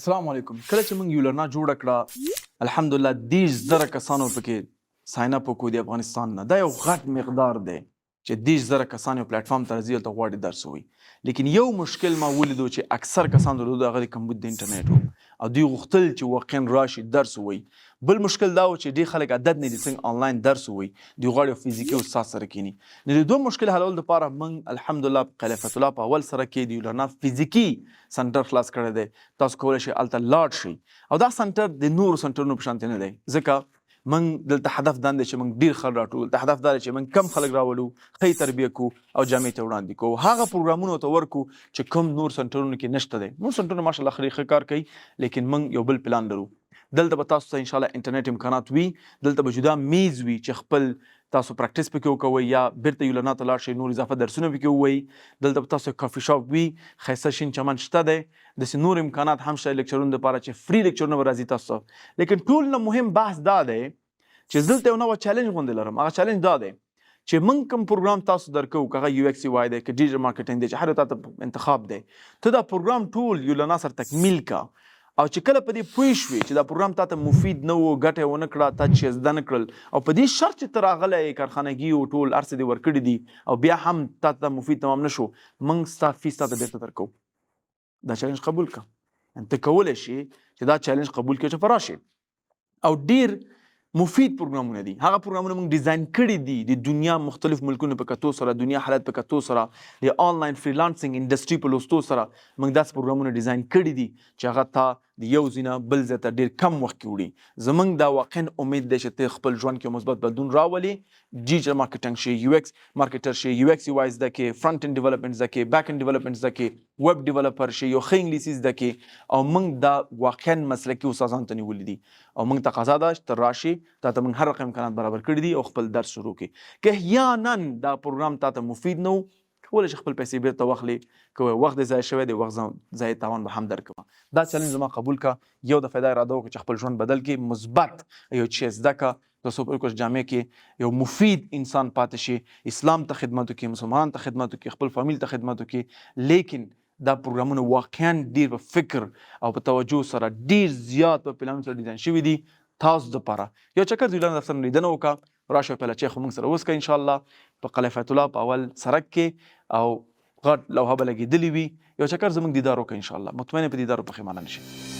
السلام علیکم. کله چې موږ یو لرنا جوړه کړه الحمدلله 10,000 کسانو پکې ساين اپ وکړو د افغانستان نه. دا یو غټ مقدار دی چې 10,000 کسان یو پلیټ فارم ته راځي هلته غواړي درس ووایي. لیکن یو مشکل ما ولیدو چې اکثر کسان درلود هغه د کمبود د انټرنیټ و او دوی غوښتل چې واقعا راشي درس ووایي. بل مشکل دا و چې ډېر خلک عادت نه دي څنګه آنلاین درس ووایي، دوی غواړي یو فزیکي استاد سره کښېني. نو د دوه مشکل حلولو دپاره موږ الحمدلله په خلیفة الله په اول سره کې د یو لرنا فزیکي سنټر خلاص کړی دی. تاسو کولی شئ هلته لاړ شئ او دا سنټر د نورو سنټرونو په شانتې نه دی، ځکه موږ دلته هدف دا دی چې موږ ډېر خلک راټول، د هدف دا دی چې موږ کم خلک راولو، ښه تربیه کړو او جامعې ته وړاندې کړو، هغه پروګرامونو ته ورکړو چې کوم نور سنټرونو کې نشته دی. نور سنټرونه ماشاءالله ښه کار کوي، لیکن موږ یو بل پلان لرو. دلته به تاسو ته انشاءالله انټرنیټ امکانات وي، دلته به جدا میز وي چې خپل تاسو پریکټس پکې وکوئ یا بیرته یو لرنا ته لاړ شئ نور اضافه درسونه پکې ووایي. دلته به تاسو کافي شاپ وي، ښایسته شین چمن شته دی، داسې نور امکانات هم شته لیکچرونو دپاره چې فري لیکچرونه به راځي تاسو ته. لیکن ټول نه مهم بحث دا دی چې دلته یو نوی چیلنج غوندې لرم. هغه چیلنج دا دی چې موږ کوم پروګرام تاسو درکوو، که هغه یو ایکس ای واي دی، که ډیجیټل مارکیټینګ دی، چې هر یو تاته انتخاب دی، ته دا پروګرام ټول یو لرنا سره تکمیل کا او چې کله په دې پوه شوې چې دا پروګرام تاته مفید نه و، ګټه یې ونه کړه، تا چې زده نه کړل او په دې شرط چې ته راغلی کارخانګي او ټول هر څه دې ورکړي دي او بیا هم تاته مفید تمام نه شو، موږ ستا فیس تاته بیرته درکوو. دا چیلنج قبول کړه. ته کولی شي چې دا چیلنج قبول کړې چې فراشي او ډیر مفید پروګرامونه دي. هغه پروګرامونه موږ ډیزاین کړي دي د دنیا مختلف ملکونو په کتو سره، دنیا حالت په کتو سره، د آنلاین فریلانسینګ انډسټري په لوستو سره موږ داسې پروګرامونه ډیزاین کړي دي چې هغه تا د یو ځای نه بل ځای ته ډېر کم وخت کې وړي. زموږ دا واقعا امید دی چې ته خپل ژوند کې مثبت بدلون راولي. ډیجیټل مارکیټینګ شي، یو ایکس مارکیټر شي، یو ایکس ای واي زده کړې، فرنٹ اینډ ډیولپمنټ زده کړې، بیک اینډ ډیولپمنټ زده کړې، ویب ډیولپر شي، یو ښه انګلیسي زده کړې او موږ دا واقعا مسلکي استادانو ته نیولي دي او موږ تقاضا ده چې ته راشي، تاته موږ هر رقم امکانات برابر کړي دي او خپل درس شروع کړي. که احیانا دا پروګرام تاته مفید نه و، کولی شي خپل پیسې بیرته واخلي، که وخت دې ضایع شوی دی، وخت ضایع تاوان به هم درکوم. دا چلنج زما قبول کا. یو دفعه دا اراده وکړه چې خپل ژوند بدل کړي، مثبت یو شی زده کړه، تاسو په کوم جامعه کې یو مفید انسان پاتې شي، اسلام ته خدمت وکړي، مسلمانانو ته خدمت وکړي، خپل فامیل ته خدمت وکړي. لیکن دا پروګرامونه واقعا ډیر په فکر او په توجه سره ډیر زیات په پلانونو سره ډیزاین شوي دي تاسو دپاره. یو چکر د ویلان دفتر نه لیدنه وکړه، راشه پهله چای خو موږ سره وڅښه انشاءالله په خلیفة الله په اول سړک کې او غټ لوحه به لګېدلې وي. یو چکر زموږ دیدار وکړه انشاءالله، مطمئن په دیدار پښیمانه نه شي.